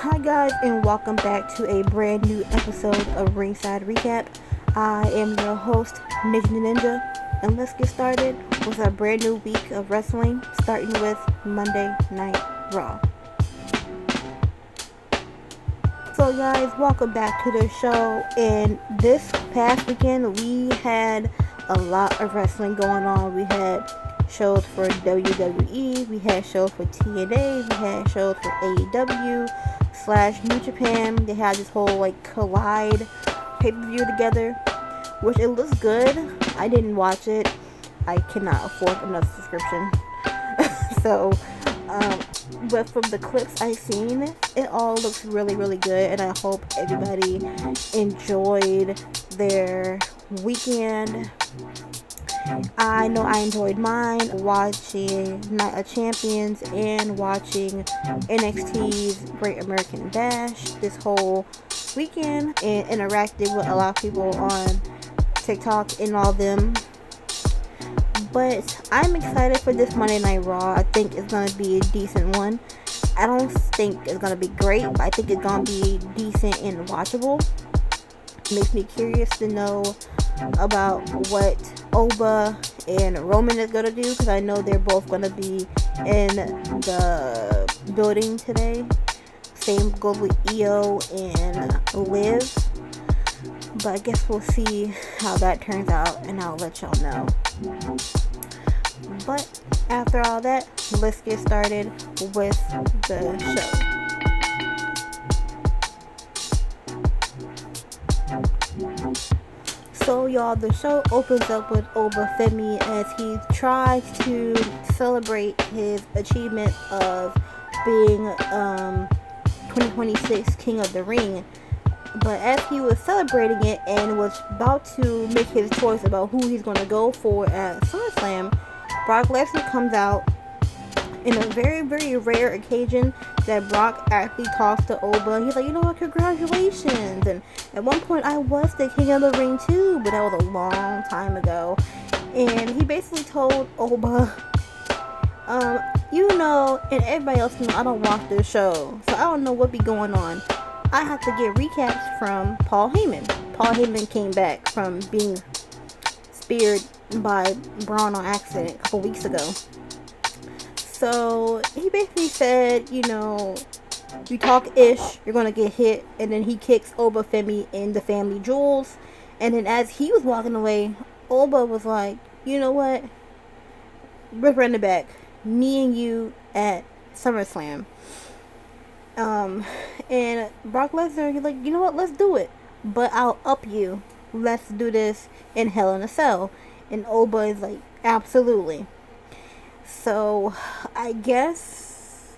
Hi guys, and welcome back to a brand new episode of Ringside Recap. I am your host, Ninja the Ninja, and let's get started with a brand new week of wrestling, starting with Monday Night Raw. So guys, welcome back to the show, and this past weekend we had a lot of wrestling going on. We had shows for WWE, we had shows for TNA, we had shows for AEW / New Japan. They had this whole collide pay-per-view together, which it looks good. I didn't watch it. I cannot afford another subscription. so but from the clips I've seen, it all looks really, really good, and I hope everybody enjoyed their weekend. I know I enjoyed mine, watching Night of Champions and watching NXT's Great American Bash this whole weekend, and interacted with a lot of people on TikTok and all them. But I'm excited for this Monday Night Raw. I think it's going to be a decent one. I don't think it's going to be great, but I think it's going to be decent and watchable. Makes me curious to know about what Oba and Roman is going to do, because I know they're both going to be in the building today. Same goes with Io and Liv. But I guess we'll see how that turns out, and I'll let y'all know. But after all that, let's get started with the show. So y'all, the show opens up with Oba Femi as he tries to celebrate his achievement of being 2026 King of the Ring. But as he was celebrating it and was about to make his choice about who he's going to go for at SummerSlam, Brock Lesnar comes out in a very, very rare occasion that Brock actually talks to Oba. He's like, you know what, congratulations. And at one point I was the King of the Ring too, but that was a long time ago. And he basically told Oba, you know, and everybody else know I don't watch this show, so I don't know what be going on. I have to get recaps from Paul Heyman. Paul Heyman came back from being speared by Braun on accident a couple weeks ago. So he basically said, you know, you talk ish, you're gonna get hit, and then he kicks Oba Femi in the family jewels. And then as he was walking away, Oba was like, you know what? We're running back. Me and you at SummerSlam. And Brock Lesnar, he's like, you know what, let's do it, but I'll up you. Let's do this in Hell in a Cell. And Oba is like, absolutely. So I guess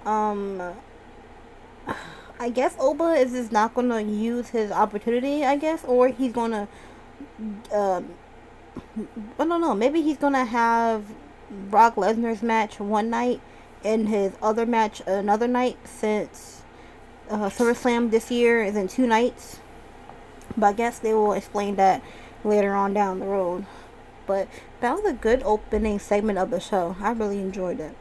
Oba is just not gonna use his opportunity, I guess, or he's gonna I don't know, maybe he's gonna have Brock Lesnar's match one night and his other match another night, since SummerSlam this year is in 2 nights. But I guess they will explain that later on down the road. But that was a good opening segment of the show. I really enjoyed it.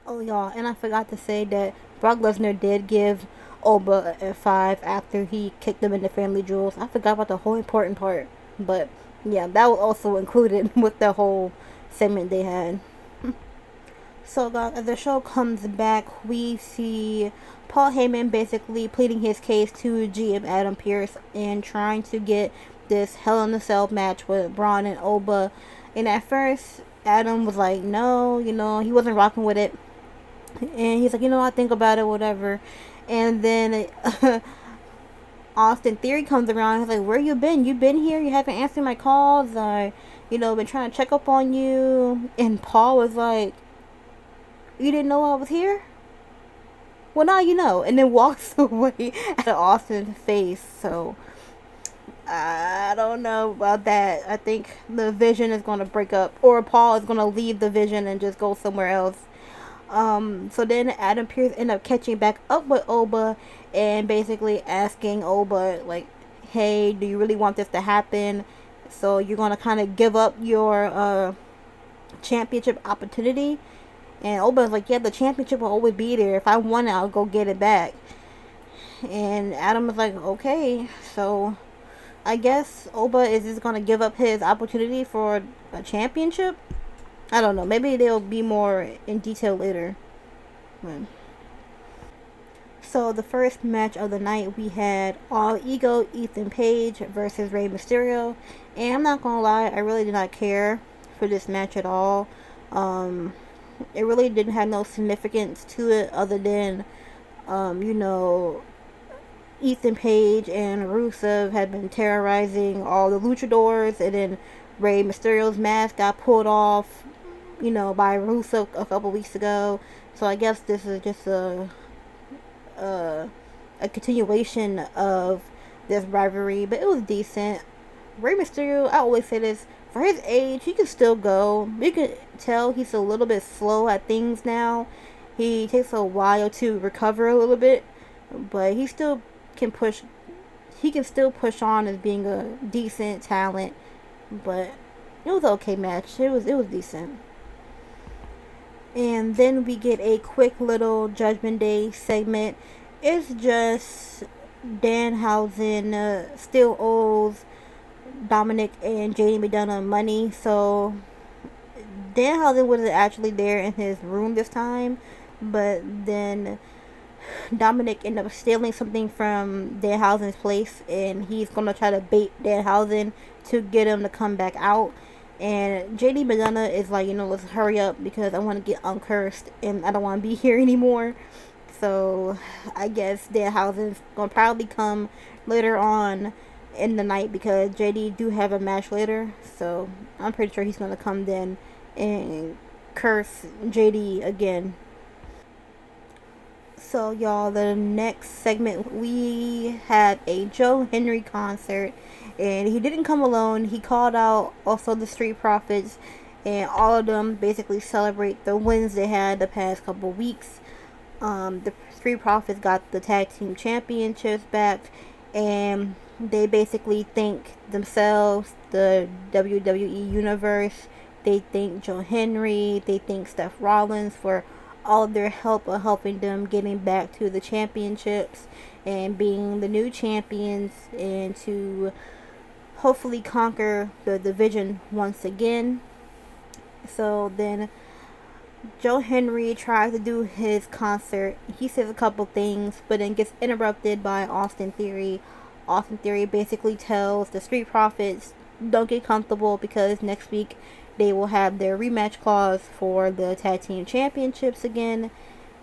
Oh y'all, and I forgot to say that Brock Lesnar did give Oba a 5 after he kicked him in the family jewels. I forgot about the whole important part. But yeah, that was also included with the whole segment they had. So as the show comes back, we see Paul Heyman basically pleading his case to GM Adam Pearce and trying to get this Hell in a Cell match with Braun and Oba. And at first, Adam was like, no, you know, he wasn't rocking with it. And he's like, you know, I'll think about it, whatever. And then Austin Theory comes around. He's like, where you been? You been here? You haven't answered my calls? I, you know, been trying to check up on you. And Paul was like, you didn't know I was here? Well, now you know. And then walks away at Austin's face. So I don't know about that. I think the Vision is going to break up, or Paul is going to leave the Vision and just go somewhere else. So then Adam Pearce ended up catching back up with Oba and basically asking Oba, like, hey, do you really want this to happen? So you're going to kind of give up your championship opportunity? And Oba's like, yeah, the championship will always be there. If I won it, I'll go get it back. And Adam was like, okay. So I guess Oba is just going to give up his opportunity for a championship. I don't know. Maybe they'll be more in detail later. So the first match of the night, we had All Ego Ethan Page versus Rey Mysterio. And I'm not going to lie, I really did not care for this match at all. It really didn't have no significance to it other than, you know, Ethan Page and Rusev had been terrorizing all the luchadors, and then Rey Mysterio's mask got pulled off, you know, by Rusev a couple weeks ago. So I guess this is just a, a continuation of this rivalry, but it was decent. Rey Mysterio, I always say this, for his age, he can still go. You can tell he's a little bit slow at things now. He takes a while to recover a little bit, but he still can push. He can still push on as being a decent talent. But it was an okay match. It was decent. And then we get a quick little Judgment Day segment. It's just Danhausen still owes Dominic and JD McDonough money, so Danhausen wasn't actually there in his room this time, but then Dominic ended up stealing something from Danhausen's place, and he's gonna try to bait Danhausen to get him to come back out. And JD McDonough is like, let's hurry up because I want to get uncursed and I don't want to be here anymore. So I guess Danhausen's gonna probably come later on in the night because JD do have a match later. So I'm pretty sure he's gonna come then and curse JD again. So y'all, the next segment we had a Joe Henry concert, and he didn't come alone. He called out also the Street Profits, and all of them basically celebrate the wins they had the past couple weeks. The Street Profits got the tag team championships back, and they basically thank themselves, the WWE Universe. They thank Joe Henry. They thank Seth Rollins for all of their help of helping them getting back to the championships and being the new champions and to hopefully conquer the division once again. So then Joe Henry tries to do his concert. He says a couple things, but then gets interrupted by Austin Theory. Austin Theory basically tells the Street Profits, don't get comfortable because next week they will have their rematch clause for the tag team championships again.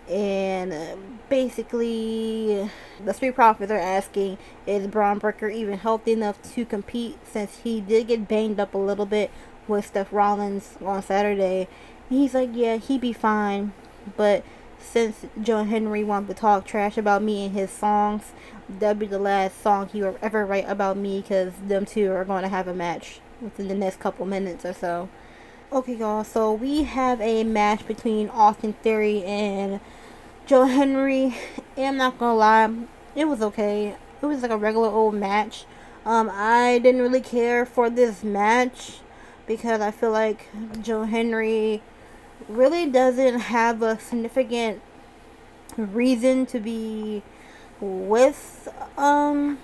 And basically, the Street Profits are asking, is Braun Breaker even healthy enough to compete, since he did get banged up a little bit with Seth Rollins on Saturday. He's like, yeah, he'd be fine. But since Joe Henry wanted to talk trash about me in his songs, that'll be the last song he will ever write about me, because them two are going to have a match within the next couple minutes or so. Okay, y'all, so we have a match between Austin Theory and Joe Henry, and I'm not gonna lie, it was okay. It was like a regular old match. I didn't really care for this match because I feel like Joe Henry really doesn't have a significant reason to be with Austin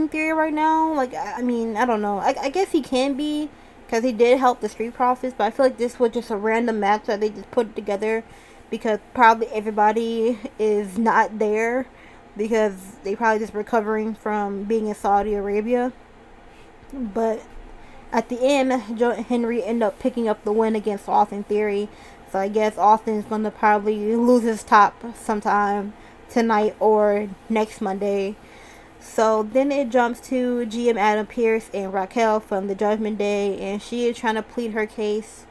Theory right now. Like, I mean, I don't know. I guess he can be, because he did help the Street Profits, but I feel like this was just a random match that they just put together because probably everybody is not there because they probably just recovering from being in Saudi Arabia. But at the end, Joe Henry ended up picking up the win against Austin Theory. So I guess Austin's going to probably lose his top sometime tonight or next Monday. So then it jumps to GM Adam Pearce and Raquel from the Judgment Day, and she is trying to plead her case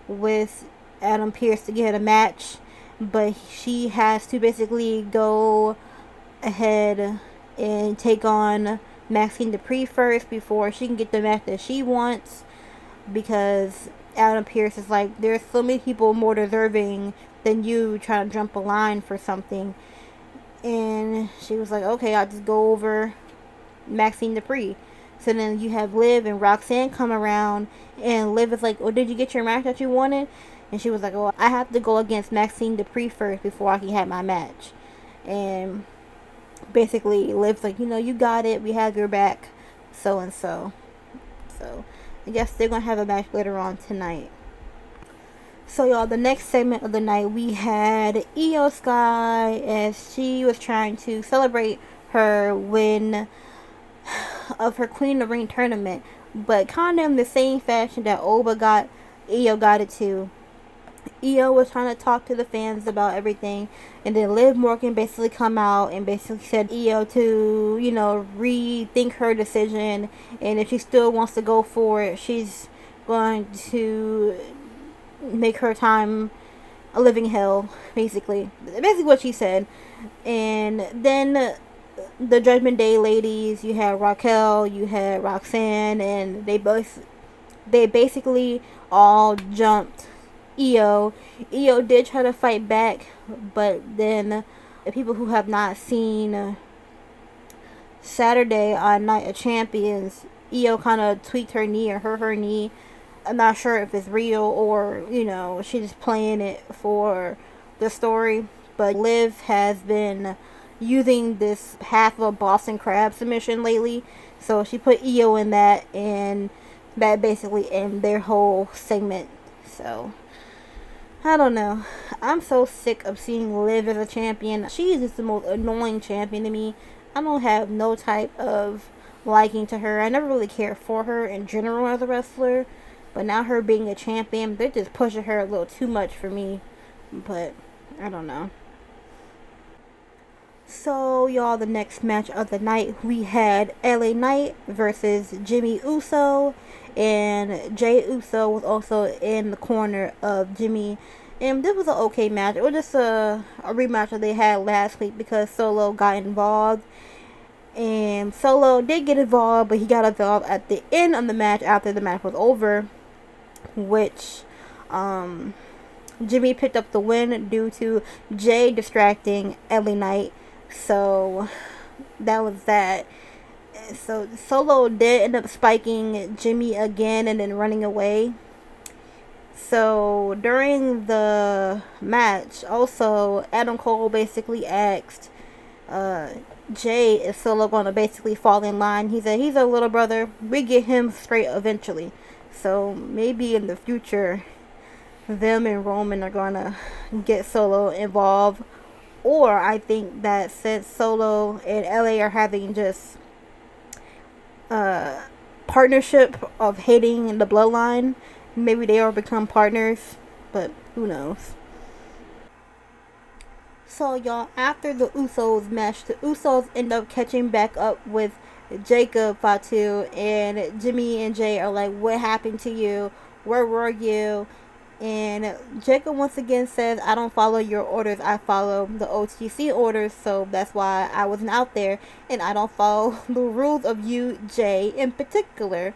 with Adam Pearce to get a match, but she has to basically go ahead and take on Maxine Dupree first before she can get the match that she wants, because Adam Pearce is like, there's so many people more deserving than you trying to jump a line for something. And she was like, okay, I'll just go over Maxine Dupree. So then you have Liv and Roxanne come around, and Liv is like, "Oh, did you get your match that you wanted?" And she was like, "Oh, I have to go against Maxine Dupree first before I can have my match." And basically, Liv's like, "You got it. We have your back, so and so." So I guess they're gonna have a match later on tonight. So y'all, the next segment of the night, we had Io Sky as she was trying to celebrate her win of her Queen of the Ring tournament, but kind of in the same fashion that Io got it too. Io was trying to talk to the fans about everything, and then Liv Morgan basically come out and basically said Io to, rethink her decision, and if she still wants to go for it, she's going to make her time a living hell, basically what she said. And then the Judgment Day ladies, you had Raquel, you had Roxanne, and they basically all jumped Io. Io did try to fight back, but then the people who have not seen Saturday on Night of Champions, Io kind of tweaked her knee or hurt her knee. I'm not sure if it's real or, she's playing it for the story. But Liv has been using this half of a Boston Crab submission lately. So she put Io in that, and that basically ended their whole segment. So I don't know. I'm so sick of seeing Liv as a champion. She is just the most annoying champion to me. I don't have no type of liking to her. I never really cared for her in general as a wrestler. But now her being a champion, they're just pushing her a little too much for me. But I don't know. So y'all, the next match of the night, we had LA Knight versus Jimmy Uso. And Jay Uso was also in the corner of Jimmy. And this was an okay match. It was just a rematch that they had last week because Solo got involved. And Solo did get involved, but he got involved at the end of the match after the match was over, which Jimmy picked up the win due to Jay distracting LA Knight. So that was that. So Solo did end up spiking Jimmy again and then running away. So during the match, also Adam Cole basically asked Jay, is Solo going to basically fall in line? He said he's a little brother. We get him straight eventually. So maybe in the future, them and Roman are going to get Solo involved. Or I think that since Solo and LA are having just partnership of hating the bloodline, maybe they will become partners. But who knows? So y'all, after the Usos match, the Usos end up catching back up with Jacob Fatu, and Jimmy and Jay are like, what happened to you? Where were you? And Jacob once again says, I don't follow your orders, I follow the OTC orders, so that's why I wasn't out there, and I don't follow the rules of you, Jay, in particular.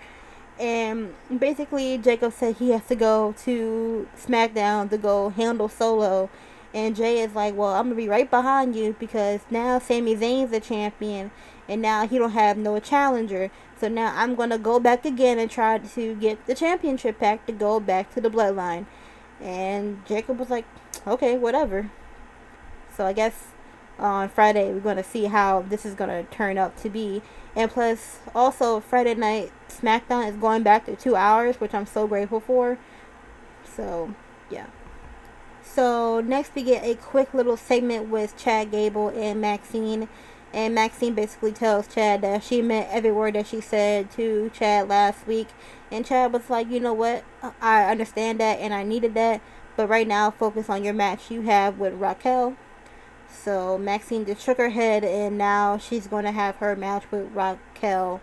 And basically Jacob said he has to go to SmackDown to go handle Solo. And Jay is like, well, I'm going to be right behind you because now Sami Zayn's the champion and now he don't have no challenger. So now I'm going to go back again and try to get the championship back to go back to the bloodline. And Jacob was like, okay, whatever. So I guess on Friday we're going to see how this is going to turn out to be. And plus, also Friday night SmackDown is going back to 2 hours, which I'm so grateful for. So, yeah. So next we get a quick little segment with Chad Gable and Maxine. And Maxine basically tells Chad that she meant every word that she said to Chad last week. And Chad was like, you know what? I understand that and I needed that. But right now, focus on your match you have with Raquel. So Maxine just shook her head and now she's going to have her match with Raquel.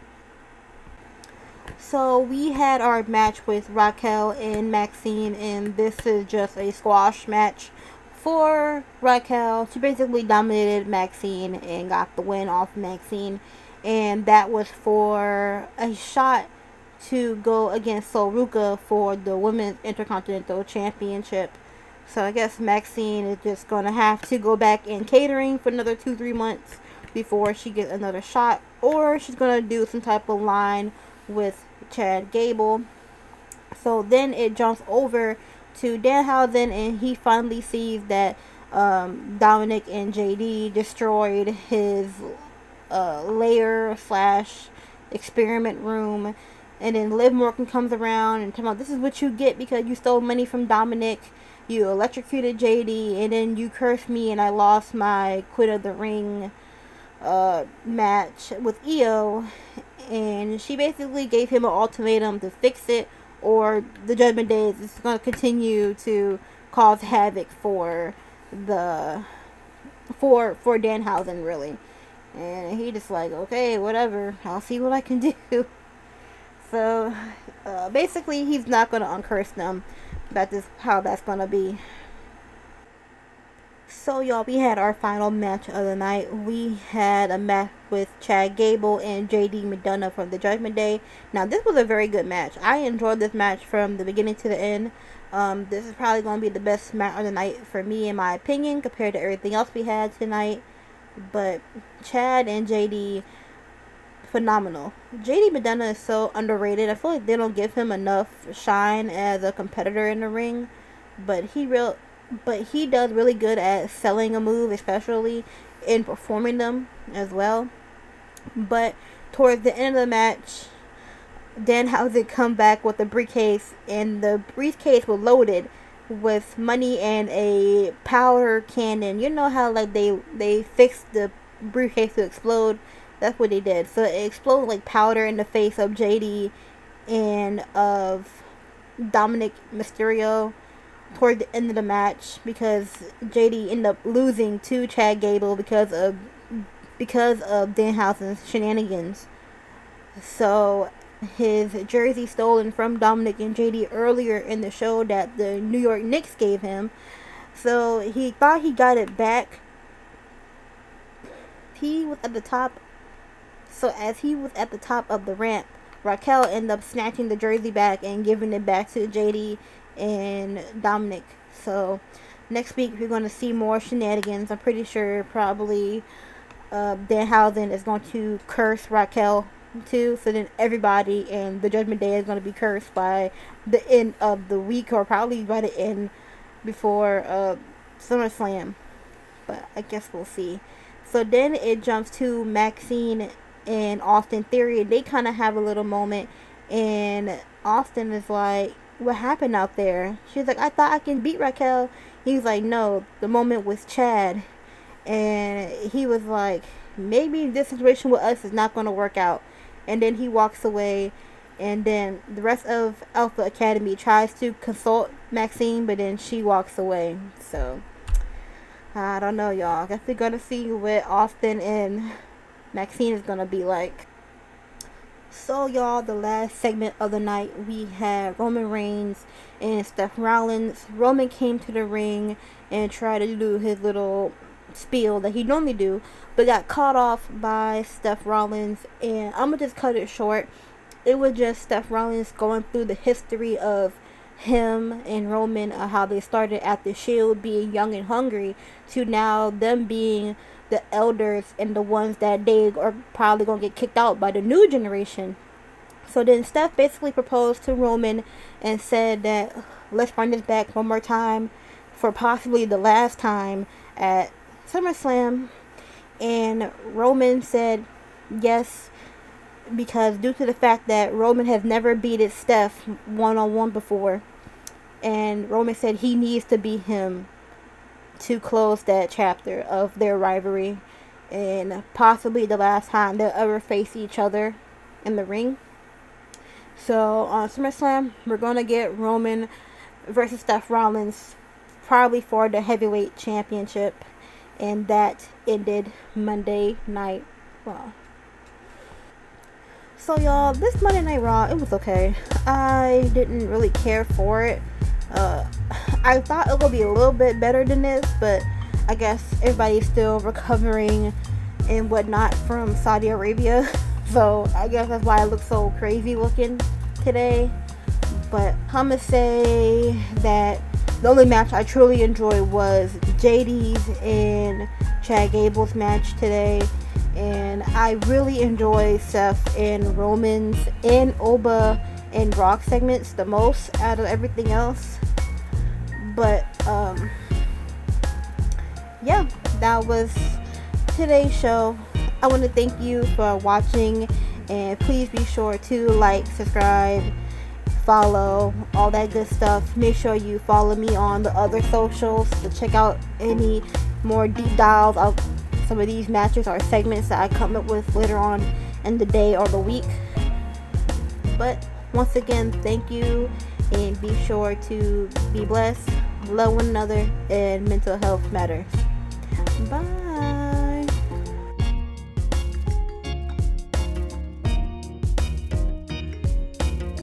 So we had our match with Raquel and Maxine, and this is just a squash match for Raquel. She basically dominated Maxine and got the win off Maxine, and that was for a shot to go against Sol Ruka for the Women's Intercontinental Championship. So I guess Maxine is just going to have to go back in catering for another 2-3 months before she gets another shot, or she's gonna do some type of line with Chad Gable. So then it jumps over to Danhausen, and he finally sees that Dominic and JD destroyed his lair slash experiment room. And then Liv Morgan comes around and tells him, this is what you get because you stole money from Dominic, you electrocuted JD, and then you cursed me and I lost my Quit of the Ring match with Io. And she basically gave him an ultimatum to fix it, or the Judgment Day is going to continue to cause havoc for Danhausen, really. And he just like, okay, whatever, I'll see what I can do. So basically he's not going to uncurse them. That is how that's going to be. So y'all, we had our final match of the night. We had a match with Chad Gable and JD McDonough from the Judgment Day. Now this was a very good match. I enjoyed this match from the beginning to the end. This is probably going to be the best match of the night for me, in my opinion, compared to everything else we had tonight. But Chad and JD, phenomenal. JD McDonough is so underrated. I feel like they don't give him enough shine as a competitor in the ring, but he does really good at selling a move, especially in performing them as well. But towards the end of the match, Danhausen come back with a briefcase, and the briefcase was loaded with money and a powder cannon. You know how like they fixed the briefcase to explode? That's what they did. So it exploded like powder in the face of JD and of Dominic Mysterio toward the end of the match, because JD ended up losing to Chad Gable because of Danhausen's shenanigans. So his jersey stolen from Dominic and JD earlier in the show that the New York Knicks gave him. So he thought he got it back. He was at the top. So as he was at the top of the ramp, Raquel ended up snatching the jersey back and giving it back to JD and Dominic. So next week we're going to see more shenanigans. I'm pretty sure probably Danhausen is going to curse Raquel too. So then everybody in the Judgment Day is going to be cursed by the end of the week, or probably by the end before SummerSlam. But I guess we'll see. So then it jumps to Maxine and Austin Theory. They kind of have a little moment, and Austin is like, what happened out there? She's like, I thought I can beat Raquel. He's like, no, the moment was Chad. And he was like, maybe this situation with us is not going to work out. And then he walks away, and then the rest of Alpha Academy tries to consult Maxine, but then she walks away. So I don't know, y'all. I guess we're gonna see what Austin and Maxine is gonna be like. So y'all, the last segment of the night, we had Roman Reigns and Seth Rollins. Roman came to the ring and tried to do his little spiel that he normally do, but got caught off by Seth Rollins, and I'm gonna just cut it short. It was just Seth Rollins going through the history of him and Roman, how they started at the Shield being young and hungry, to now them being the elders and the ones that they are probably going to get kicked out by the new generation. So then Steph basically proposed to Roman and said that let's run this back one more time for possibly the last time at SummerSlam. And Roman said yes, because due to the fact that Roman has never beaten Steph one-on-one before, and Roman said he needs to beat him to close that chapter of their rivalry, and possibly the last time they'll ever face each other in the ring. So on SummerSlam, we're going to get Roman versus Seth Rollins, probably for the heavyweight championship, and that ended Monday Night Raw. So y'all, this Monday Night Raw, it was okay. I didn't really care for it. I thought it would be a little bit better than this, but I guess everybody's still recovering and whatnot from Saudi Arabia. So I guess that's why I look so crazy looking today. But I'm gonna say that the only match I truly enjoyed was JD's and Chad Gable's match today. And I really enjoy Seth and Roman's and Oba and Brock segments the most out of everything else. But yeah, that was today's show. I want to thank you for watching, and please be sure to like, subscribe, follow, all that good stuff. Make sure you follow me on the other socials to check out any more deep dives of some of these matches or segments that I come up with later on in the day or the week. But once again, thank you, and be sure to be blessed, love one another, and mental health matters. Bye.